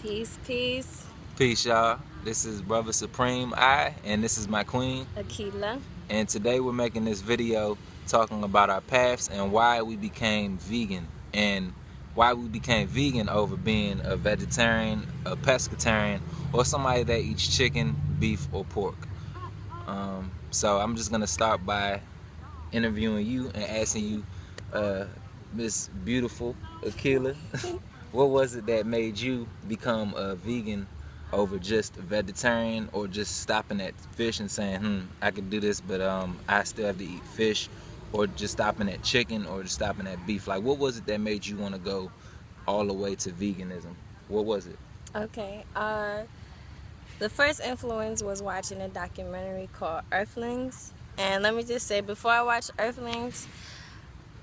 Peace, peace. Peace, y'all. This is Brother Supreme and this is my queen. Akila. And today we're making this video talking about our paths and why we became vegan and why we became vegan over being a vegetarian, a pescatarian, or somebody that eats chicken, beef, or pork. So I'm just gonna start by interviewing you and asking you, Miss Beautiful Akila, what was it that made you become a vegan over just vegetarian, or just stopping at fish and saying, I could do this, but I still have to eat fish, or just stopping at chicken, or just stopping at beef? Like, what was it that made you want to go all the way to veganism? What was it? Okay. The first influence was watching a documentary called Earthlings. And let me just say, before I watched Earthlings,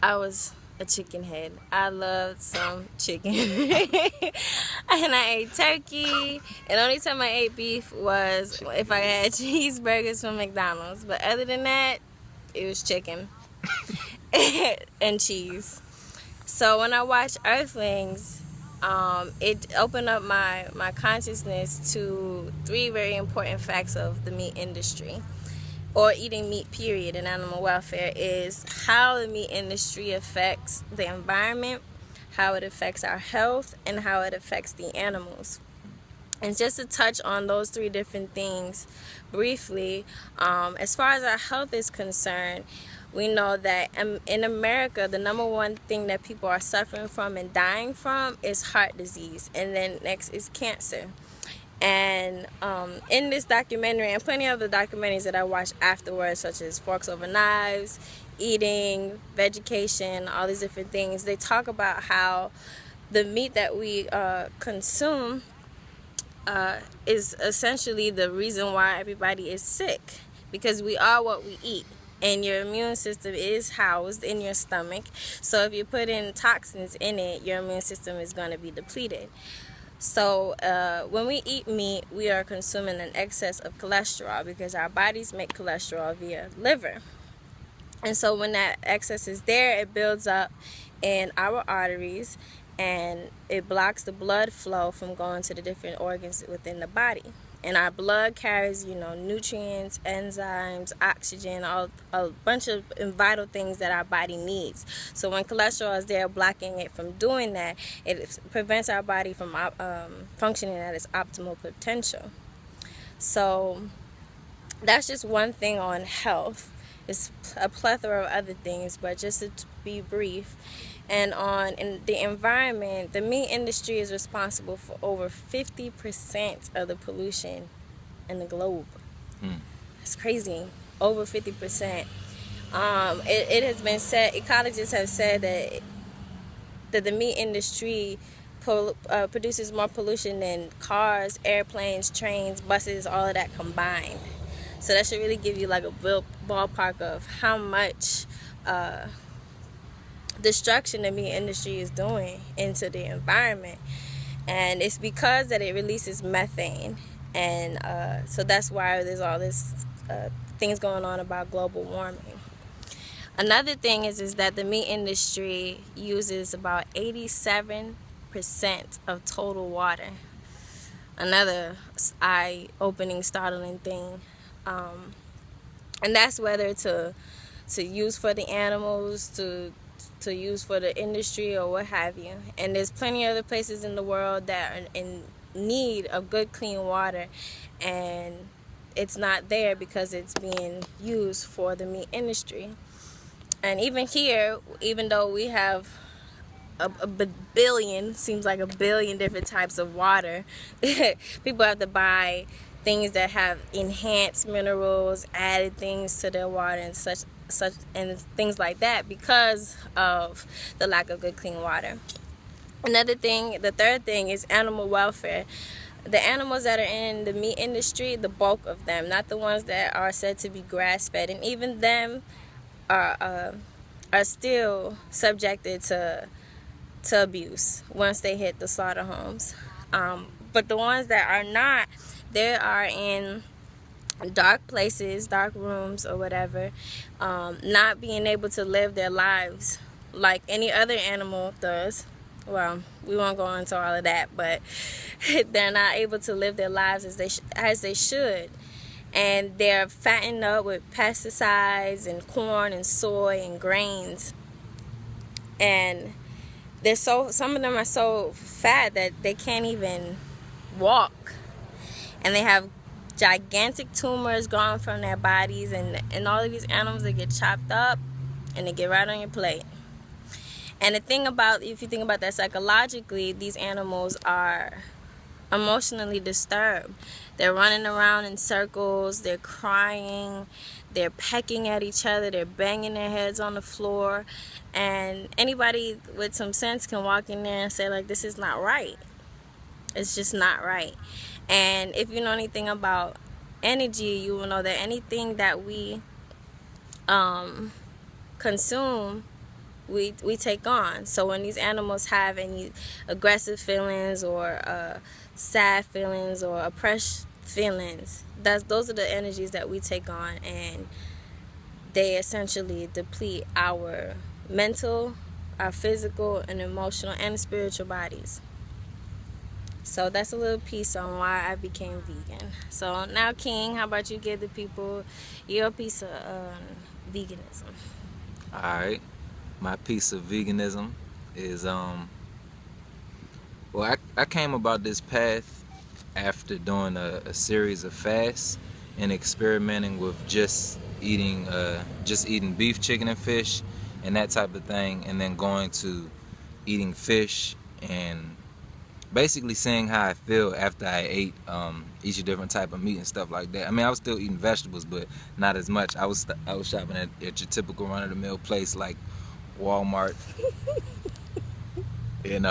I was a chicken head. I loved some chicken. And I ate turkey. And the only time I ate beef was if I had cheeseburgers from McDonald's. But other than that, it was chicken and cheese. So when I watched Earthlings, it opened up my consciousness to three very important facts of the meat industry, or eating meat period, and animal welfare, is how the meat industry affects the environment, how it affects our health, and how it affects the animals. And just to touch on those three different things briefly, as far as our health is concerned, we know that in America, the number one thing that people are suffering from and dying from is heart disease, and then next is cancer. And in this documentary, and plenty of the documentaries that I watched afterwards, such as Forks Over Knives, Eating, Vegetation, all these different things, they talk about how the meat that we consume is essentially the reason why everybody is sick, because we are what we eat. And your immune system is housed in your stomach. So if you put in toxins in it, your immune system is going to be depleted. So when we eat meat, we are consuming an excess of cholesterol, because our bodies make cholesterol via liver. And so when that excess is there, it builds up in our arteries, and it blocks the blood flow from going to the different organs within the body. And our blood carries, nutrients, enzymes, oxygen, a bunch of vital things that our body needs. So when cholesterol is there blocking it from doing that, it prevents our body from functioning at its optimal potential. So that's just one thing on health. It's a plethora of other things, but just to be brief. And in the environment, the meat industry is responsible for over 50% of the pollution in the globe. It's crazy. Over 50%. It has been said, ecologists have said that the meat industry produces more pollution than cars, airplanes, trains, buses, all of that combined. So that should really give you like a ballpark of how much destruction the meat industry is doing into the environment. And it's because that it releases methane, and so that's why there's all this things going on about global warming. Another thing is that the meat industry uses about 87% of total water. Another eye-opening, startling thing. And that's whether to use for the animals, to use for the industry, or what have you. And there's plenty of other places in the world that are in need of good, clean water, and it's not there because it's being used for the meat industry. And even here, even though we have a billion, seems like a billion different types of water, people have to buy things that have enhanced minerals, added things to their water, and such and things like that, because of the lack of good, clean water. Another thing, the third thing, is animal welfare. The animals that are in the meat industry, the bulk of them, not the ones that are said to be grass-fed, and even them are still subjected to abuse once they hit the slaughter homes. But the ones that are not, they are in dark places, dark rooms, or whatever, not being able to live their lives like any other animal does. well, we won't go into all of that, but they're not able to live their lives as they should. And they're fattened up with pesticides and corn and soy and grains. And some of them are so fat that they can't even walk. And they have gigantic tumors growing from their bodies, and all of these animals, they get chopped up and they get right on your plate. And the thing about, if you think about that psychologically, these animals are emotionally disturbed. They're running around in circles, they're crying, they're pecking at each other, they're banging their heads on the floor. And anybody with some sense can walk in there and say, like, this is not right. It's just not right. And if you know anything about energy, you will know that anything that we consume, we take on. So when these animals have any aggressive feelings or sad feelings or oppressed feelings, those are the energies that we take on, and they essentially deplete our mental, our physical and emotional and spiritual bodies. So that's a little piece on why I became vegan. So now, King, how about you give the people your piece of veganism? Alright. My piece of veganism is well, I came about this path after doing a series of fasts and experimenting with just eating beef, chicken, and fish and that type of thing, and then going to eating fish and basically seeing how I feel after I ate each different type of meat and stuff like that. I mean, I was still eating vegetables, but not as much. I was shopping at your typical run-of-the-mill place like Walmart and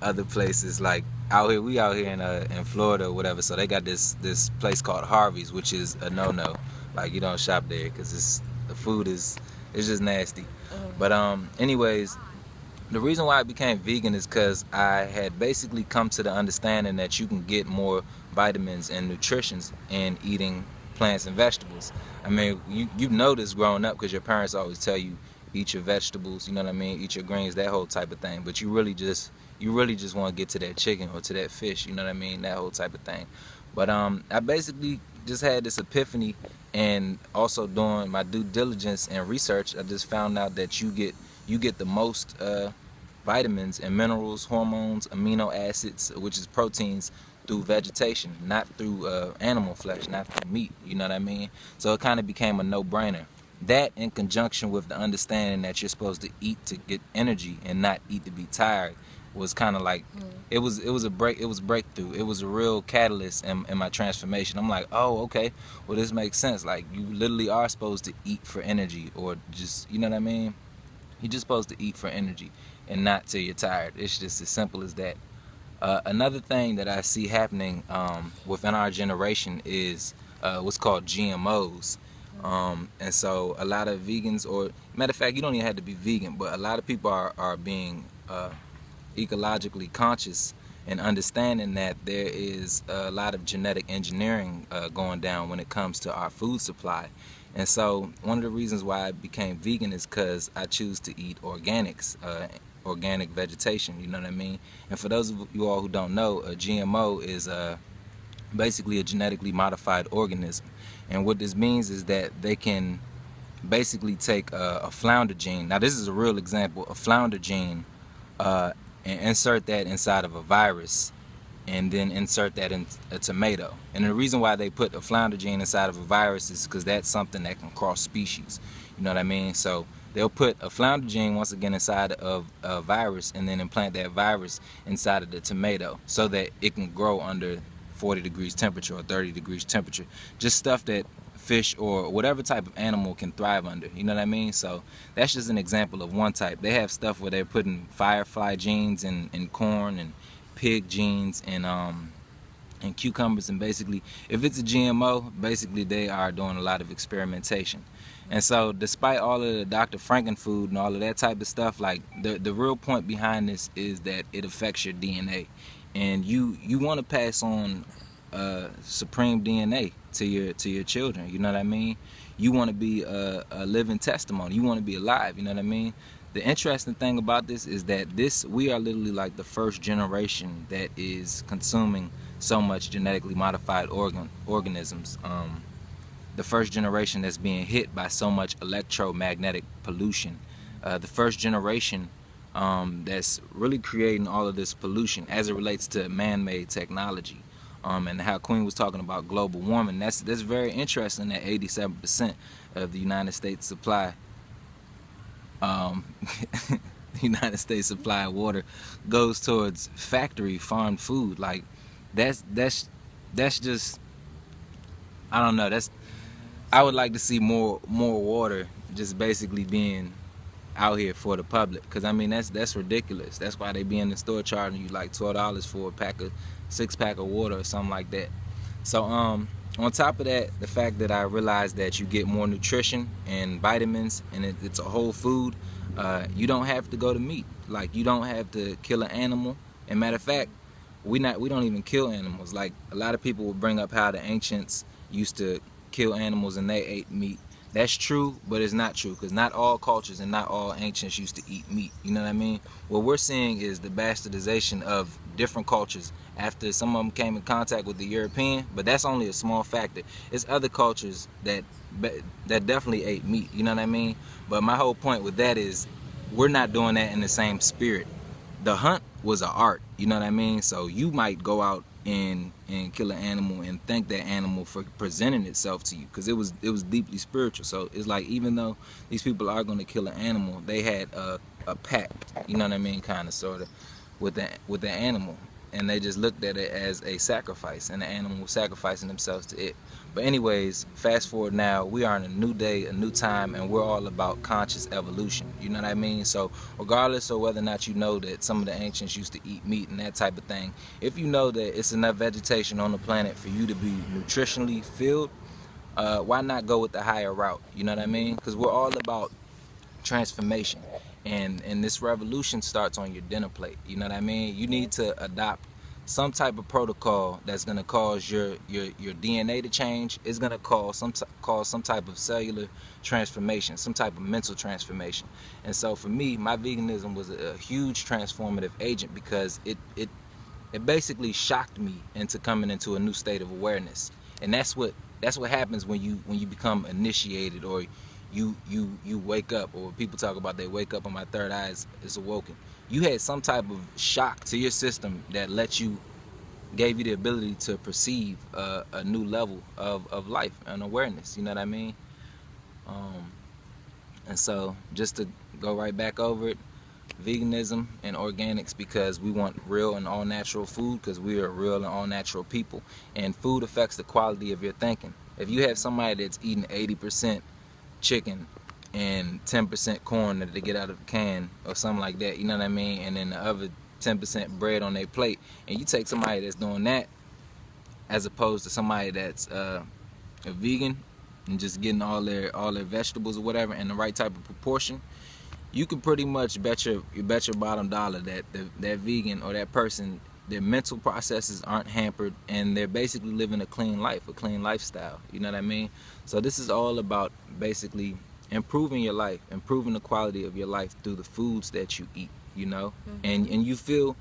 other places like we out here in Florida or whatever. So they got this place called Harvey's, which is a no-no. Like, you don't shop there because the food is just nasty. But anyways, the reason why I became vegan is because I had basically come to the understanding that you can get more vitamins and nutrition in eating plants and vegetables. I mean, you know this growing up because your parents always tell you, eat your vegetables, you know what I mean, eat your greens, that whole type of thing. But you really just want to get to that chicken or to that fish, you know what I mean, that whole type of thing. But I basically just had this epiphany, and also doing my due diligence and research, I just found out that you get the most vitamins and minerals, hormones, amino acids, which is proteins, through vegetation, not through animal flesh, not through meat, you know what I mean? So it kind of became a no-brainer. That, in conjunction with the understanding that you're supposed to eat to get energy and not eat to be tired, was kind of like it was a breakthrough. It was a real catalyst in my transformation. I'm like, oh, okay, well, this makes sense. Like, you literally are supposed to eat for energy, or just, you know what I mean? You're just supposed to eat for energy and not till you're tired. It's just as simple as that. Another thing that I see happening within our generation is what's called GMOs. And so a lot of vegans, or matter of fact, you don't even have to be vegan, but a lot of people are being ecologically conscious and understanding that there is a lot of genetic engineering going down when it comes to our food supply. And so one of the reasons why I became vegan is because I choose to eat organics, organic vegetation, you know what I mean? And for those of you all who don't know, a GMO is basically a genetically modified organism. And what this means is that they can basically take a flounder gene. Now, this is a real example, a flounder gene, and insert that inside of a virus, and then insert that in a tomato. And the reason why they put a flounder gene inside of a virus is because that's something that can cross species. You know what I mean? So they'll put a flounder gene once again inside of a virus, and then implant that virus inside of the tomato so that it can grow under 40 degrees temperature or 30 degrees temperature. Just stuff that fish or whatever type of animal can thrive under, you know what I mean? So that's just an example of one type. They have stuff where they're putting firefly genes in corn, and pig genes and cucumbers, and basically if it's a GMO, basically they are doing a lot of experimentation. And so despite all of the Dr. Frankenfood and all of that type of stuff, like the real point behind this is that it affects your DNA, and you want to pass on supreme DNA to your children, you know what I mean? You want to be a living testimony, you want to be alive, you know what I mean? the interesting thing about this is that we are literally like the first generation that is consuming so much genetically modified organisms. The first generation that's being hit by so much electromagnetic pollution. The first generation that's really creating all of this pollution as it relates to man-made technology. And how Queen was talking about global warming. That's very interesting that 87% of the United States supply the United States supply of water goes towards factory farmed food. Like that's just, I don't know, I would like to see more water just basically being out here for the public, because I mean that's ridiculous. That's why they be in the store charging you like $12 for a six-pack of water or something like that. So on top of that, the fact that I realized that you get more nutrition and vitamins, and it's a whole food. You don't have to go to meat. Like, you don't have to kill an animal. And matter of fact, we don't even kill animals. Like, a lot of people will bring up how the ancients used to kill animals and they ate meat. That's true, but it's not true, because not all cultures and not all ancients used to eat meat. You know what I mean? What we're seeing is the bastardization of different cultures after some of them came in contact with the European, but that's only a small factor. It's other cultures that definitely ate meat. You know what I mean? But my whole point with that is we're not doing that in the same spirit. The hunt was an art. You know what I mean? So you might go out and kill an animal and thank that animal for presenting itself to you, because it was deeply spiritual. So it's like, even though these people are going to kill an animal, they had a pact, you know what I mean, kind of sort of with the animal, and they just looked at it as a sacrifice, and the animal was sacrificing themselves to it. But anyways, fast forward now, we are in a new day, a new time, and we're all about conscious evolution. You know what I mean? So regardless of whether or not you know that some of the ancients used to eat meat and that type of thing, if you know that it's enough vegetation on the planet for you to be nutritionally filled, why not go with the higher route? You know what I mean? Because we're all about transformation, and this revolution starts on your dinner plate. You know what I mean? You need to adopt some type of protocol that's going to cause your DNA to change. It's going to cause some type of cellular transformation, some type of mental transformation. And so for me, my veganism was a huge transformative agent, because it basically shocked me into coming into a new state of awareness. And that's what happens when you become initiated, or you wake up, or people talk about they wake up and my third eye is awoken. You had some type of shock to your system that gave you the ability to perceive a new level of life and awareness. You know what I mean? And so just to go right back over it, veganism and organics, because we want real and all natural food, because we are real and all natural people, and food affects the quality of your thinking. If you have somebody that's eating 80% chicken and 10% corn that they get out of a can or something like that, you know what I mean, and then the other 10% bread on their plate, and you take somebody that's doing that as opposed to somebody that's a vegan and just getting all their vegetables or whatever in the right type of proportion, you can pretty much bet your bottom dollar that that vegan or that person, their mental processes aren't hampered, and they're basically living a clean life, a clean lifestyle. You know what I mean? So this is all about basically improving your life, improving the quality of your life through the foods that you eat, you know. And you feel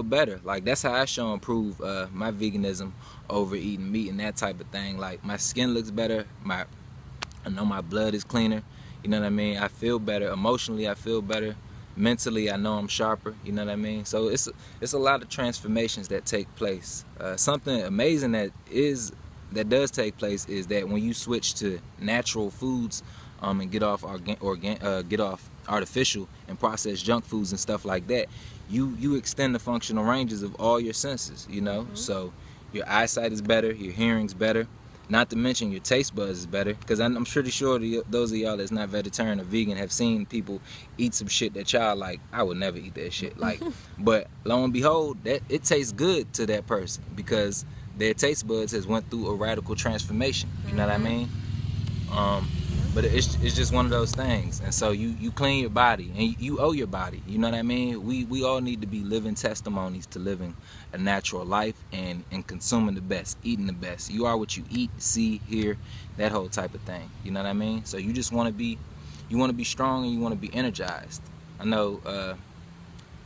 better. Like, that's how I show improve my veganism over eating meat and that type of thing. Like, my skin looks better, I know my blood is cleaner, you know what I mean? I feel better emotionally, I feel better mentally, I know I'm sharper, you know what I mean? So it's a lot of transformations that take place. Something amazing that does take place is that when you switch to natural foods and get off artificial and processed junk foods and stuff like that, you extend the functional ranges of all your senses, you know. So your eyesight is better, your hearing's better, not to mention your taste buds is better, because I'm pretty sure those of y'all that's not vegetarian or vegan have seen people eat some shit that y'all like, I would never eat that shit, like, but lo and behold, that it tastes good to that person because their taste buds has went through a radical transformation, you know what I mean? But it's just one of those things. And so you clean your body, and you owe your body, you know what I mean? We all need to be living testimonies to living a natural life and consuming the best, eating the best. You are what you eat, see, hear, that whole type of thing, you know what I mean? So you just want to be strong, and you want to be energized. I know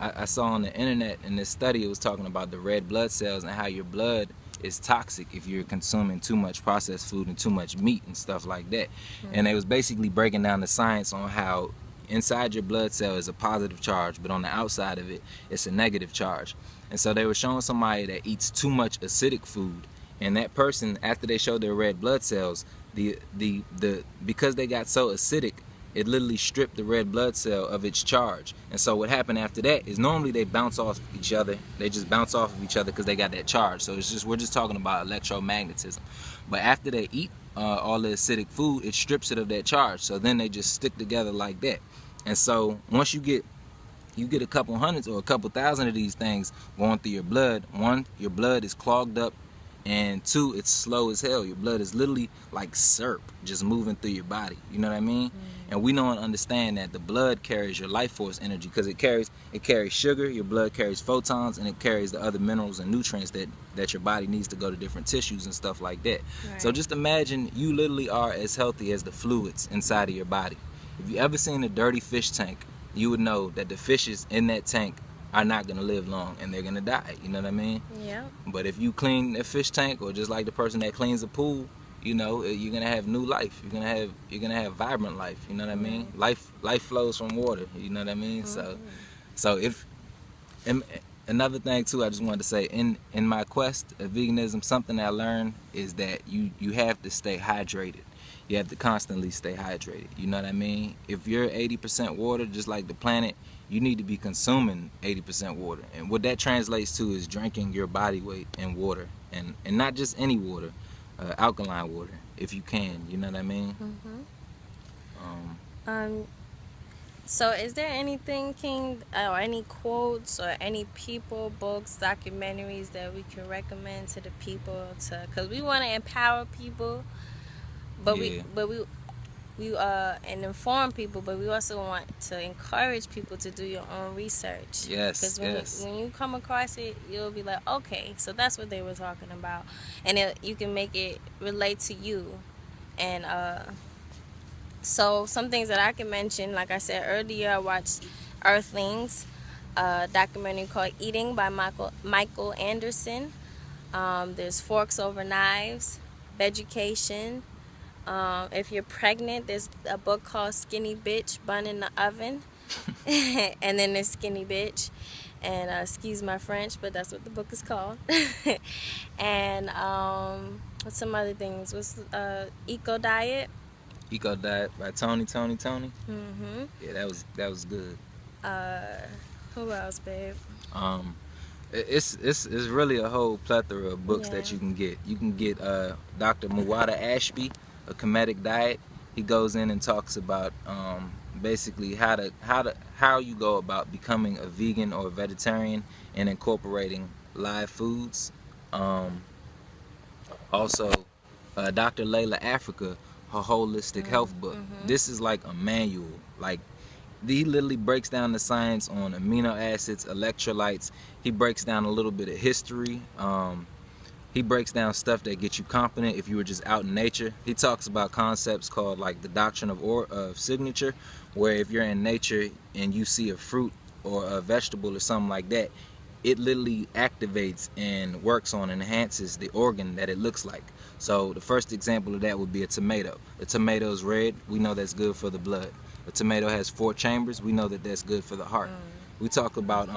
I saw on the internet in this study, it was talking about the red blood cells and how your blood is toxic if you're consuming too much processed food and too much meat and stuff like that. And they was basically breaking down the science on how inside your blood cell is a positive charge, but on the outside of it, it's a negative charge. And so they were showing somebody that eats too much acidic food, and that person, after they showed their red blood cells, because they got so acidic, it literally stripped the red blood cell of its charge. And so what happened after that is normally they bounce off each other. They just bounce off of each other because they got that charge. So we're just talking about electromagnetism. But after they eat all the acidic food, it strips it of that charge. So then they just stick together like that. And so once you get a couple hundreds or a couple thousand of these things going through your blood, one, your blood is clogged up, and two, it's slow as hell. Your blood is literally like syrup just moving through your body. You know what I mean? And we know and understand that the blood carries your life force energy, because it carries sugar, your blood carries photons, and it carries the other minerals and nutrients that your body needs to go to different tissues and stuff like that. Right. So just imagine you literally are as healthy as the fluids inside of your body. If you ever seen a dirty fish tank, you would know that the fishes in that tank are not going to live long, and they're going to die. You know what I mean? Yeah. But if you clean a fish tank, or just like the person that cleans a pool, you know, you're going to have new life. You're going to have vibrant life. You know what I mean? Life flows from water. You know what I mean? So if, and another thing too, I just wanted to say, in my quest of veganism, something that I learned is that you have to stay hydrated. You have to constantly stay hydrated. You know what I mean? If you're 80% water, just like the planet, you need to be consuming 80% water. And what that translates to is drinking your body weight in water. And not just any water, alkaline water, if you can. You know what I mean? So is there anything, King, or any quotes or any people, books, documentaries that we can recommend to the people, because we want to empower people, but we and inform people, but we also want to encourage people to do your own research. Yes, because when you come across it, you'll be like, okay, so that's what they were talking about, and you can make it relate to you. And so some things that I can mention, like I said earlier, I watched Earthlings, a documentary called Eating by Michael Anderson. There's Forks Over Knives, Vegucation. If you're pregnant, there's a book called Skinny Bitch, Bun in the Oven. And then there's Skinny Bitch. And excuse my French, but that's what the book is called. And what's some other things? What's Eco Diet? Eco Diet by Tony. Yeah, that was good. Who else, babe? It's really a whole plethora of books that you can get. You can get Dr. Muwada Ashby, A Kemetic Diet. He goes in and talks about basically how you go about becoming a vegan or a vegetarian and incorporating live foods. Also, Dr. Layla Africa, her holistic health book. This is like a manual. Like, he literally breaks down the science on amino acids, electrolytes. He breaks down a little bit of history. He breaks down stuff that gets you confident if you were just out in nature. He talks about concepts called like the doctrine of signature, where if you're in nature and you see a fruit or a vegetable or something like that, it literally activates and works on and enhances the organ that it looks like. So the first example of that would be a tomato. The tomato is red. We know that's good for the blood. A tomato has 4 chambers. We know that that's good for the heart. We talk about,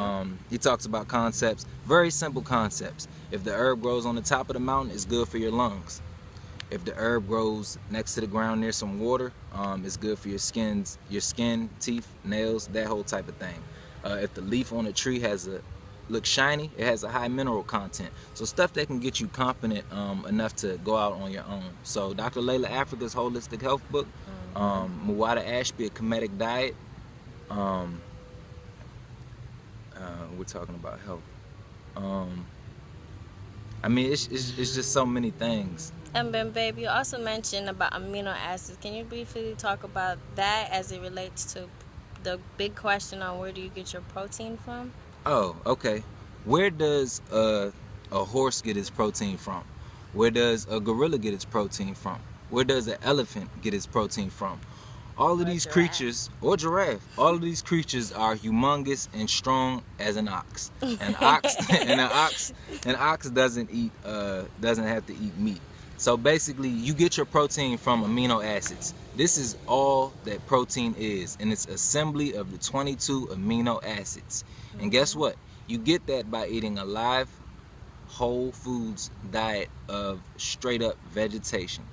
he talks about concepts, very simple concepts. If the herb grows on the top of the mountain, it's good for your lungs. If the herb grows next to the ground near some water, it's good for your skin, teeth, nails, that whole type of thing. If the leaf on a tree looks shiny, it has a high mineral content. So stuff that can get you confident enough to go out on your own. So Dr. Layla Africa's holistic health book, Muwada Ashby, A Kemetic Diet. We're talking about health. I mean, it's just so many things. And then, babe, you also mentioned about amino acids. Can you briefly talk about that as it relates to the big question on where do you get your protein from? Oh, okay. Where does a horse get its protein from? Where does a gorilla get its protein from? Where does an elephant get its protein from? All of Or these giraffe. creatures, or giraffe, all of these creatures are humongous and strong as an ox. An ox, an ox doesn't have to eat meat. So basically, you get your protein from amino acids. This is all that protein is, and it's assembly of the 22 amino acids. And guess what? You get that by eating a live, whole foods diet of straight up vegetation.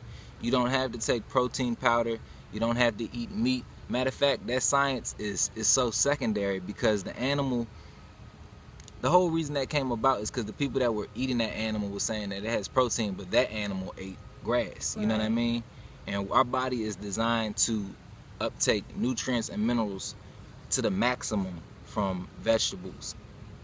You don't have to take protein powder. You don't have to eat meat. Matter of fact, that science is so secondary because the whole reason that came about is because the people that were eating that animal were saying that it has protein, but that animal ate grass. You know what I mean? And our body is designed to uptake nutrients and minerals to the maximum from vegetables,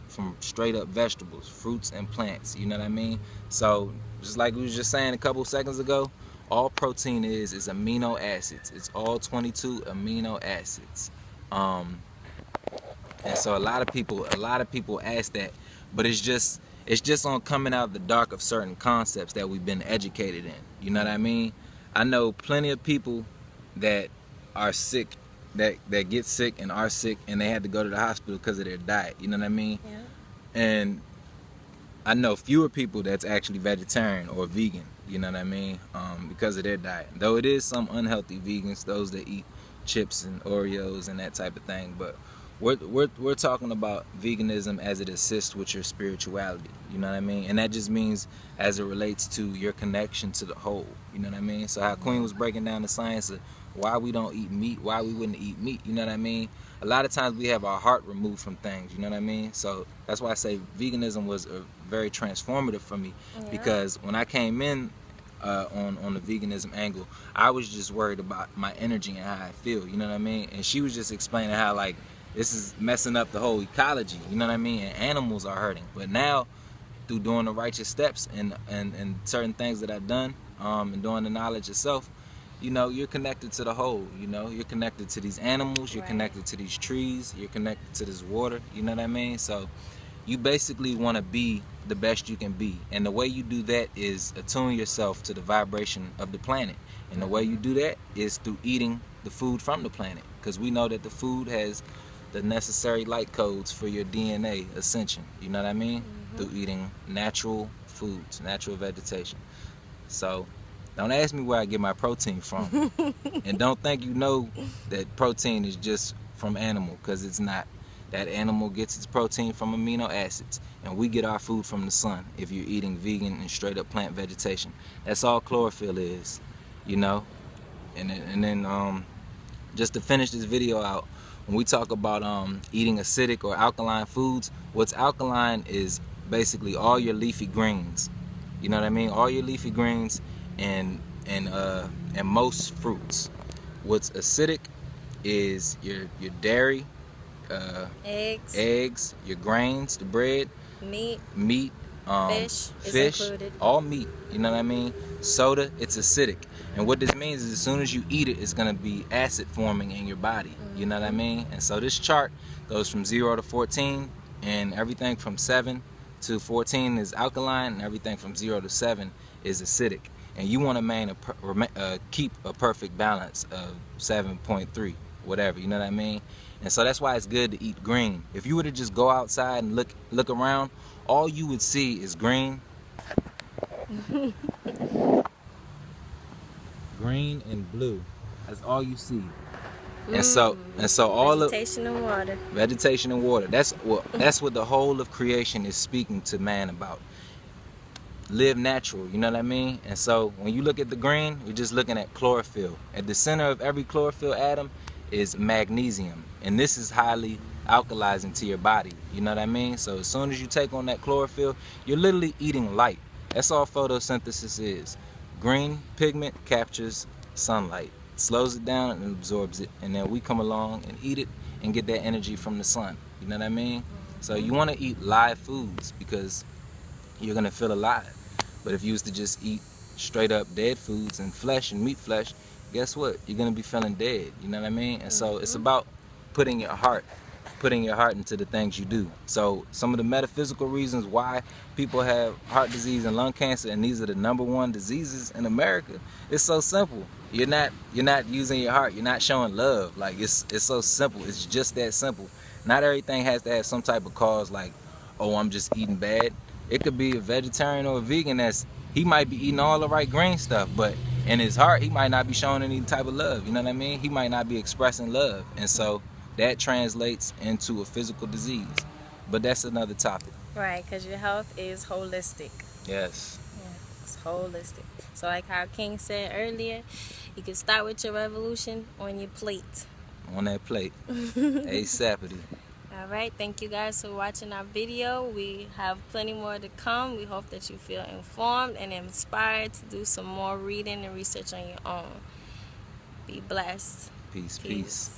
from straight up vegetables, fruits and plants. You know what I mean? So just like we was just saying a couple seconds ago, all protein is amino acids. It's all 22 amino acids. And so a lot of people ask that, but it's just on coming out of the dark of certain concepts that we've been educated in. You know what I mean? I know plenty of people that are sick, that get sick and are sick, and they had to go to the hospital because of their diet. You know what I mean? Yeah. And I know fewer people that's actually vegetarian or vegan. You know what I mean? Because of their diet. Though it is some unhealthy vegans, those that eat chips and Oreos and that type of thing, but we're talking about veganism as it assists with your spirituality. You know what I mean? And that just means as it relates to your connection to the whole. You know what I mean? So how Queen was breaking down the science of why we don't eat meat, why we wouldn't eat meat. You know what I mean? A lot of times we have our heart removed from things. You know what I mean? So that's why I say veganism was very transformative for me, because when I came in on the veganism angle, I was just worried about my energy and how I feel. You know what I mean? And she was just explaining how like this is messing up the whole ecology. You know what I mean? And animals are hurting. But now, through doing the righteous steps and certain things that I've done, and doing the knowledge itself, you know, you're connected to the whole. You know, you're connected to these animals, you're connected to these trees, you're connected to this water. You know what I mean? So you basically want to be the best you can be, and the way you do that is attune yourself to the vibration of the planet. And the way you do that is through eating the food from the planet, because we know that the food has the necessary light codes for your DNA ascension. You know what I mean? Through eating natural foods, natural vegetation. So don't ask me where I get my protein from. And don't think you know that protein is just from animal, because it's not. That animal gets its protein from amino acids, and we get our food from the sun if you're eating vegan and straight up plant vegetation. That's all chlorophyll is, you know? And then just to finish this video out, when we talk about eating acidic or alkaline foods, what's alkaline is basically all your leafy greens. You know what I mean? All your leafy greens and most fruits. What's acidic is your dairy, eggs, your grains, the bread, meat, fish is included. All meat. You know what I mean? Soda, it's acidic. And what this means is as soon as you eat it, it's going to be acid forming in your body. You know what I mean? And so this chart goes from 0 to 14, and everything from 7 to 14 is alkaline, and everything from 0 to 7 is acidic. And you want to keep a perfect balance of 7.3, whatever. You know what I mean? And so that's why it's good to eat green. If you were to just go outside and look around, all you would see is green. Green and blue. That's all you see. And so all of vegetation and water. Vegetation and water. That's what the whole of creation is speaking to man about. Live natural, you know what I mean? And so when you look at the green, you're just looking at chlorophyll. At the center of every chlorophyll atom is magnesium, and this is highly alkalizing to your body. You know what I mean? So as soon as you take on that chlorophyll, you're literally eating light. That's all photosynthesis is. Green pigment captures sunlight, slows it down and absorbs it, and then we come along and eat it and get that energy from the sun. You know what I mean? So you want to eat live foods because you're gonna feel alive. But if you used to just eat straight up dead foods and flesh and meat flesh, guess what? You're gonna be feeling dead. You know what I mean? And so it's about putting your heart putting your heart into the things you do. So some of the metaphysical reasons why people have heart disease and lung cancer, and these are the #1 diseases in America, it's so simple. You're not using your heart. You're not showing love. Like it's so simple. It's just that simple. Not everything has to have some type of cause like, oh, I'm just eating bad. It could be a vegetarian or a vegan he might be eating all the right green stuff, but in his heart he might not be showing any type of love. You know what I mean? He might not be expressing love, and so that translates into a physical disease. But that's another topic. Right, because your health is holistic. Yes. Yeah, it's holistic. So like how King said earlier, you can start with your revolution on your plate. On that plate. ASAPity. All right, thank you guys for watching our video. We have plenty more to come. We hope that you feel informed and inspired to do some more reading and research on your own. Be blessed. Peace.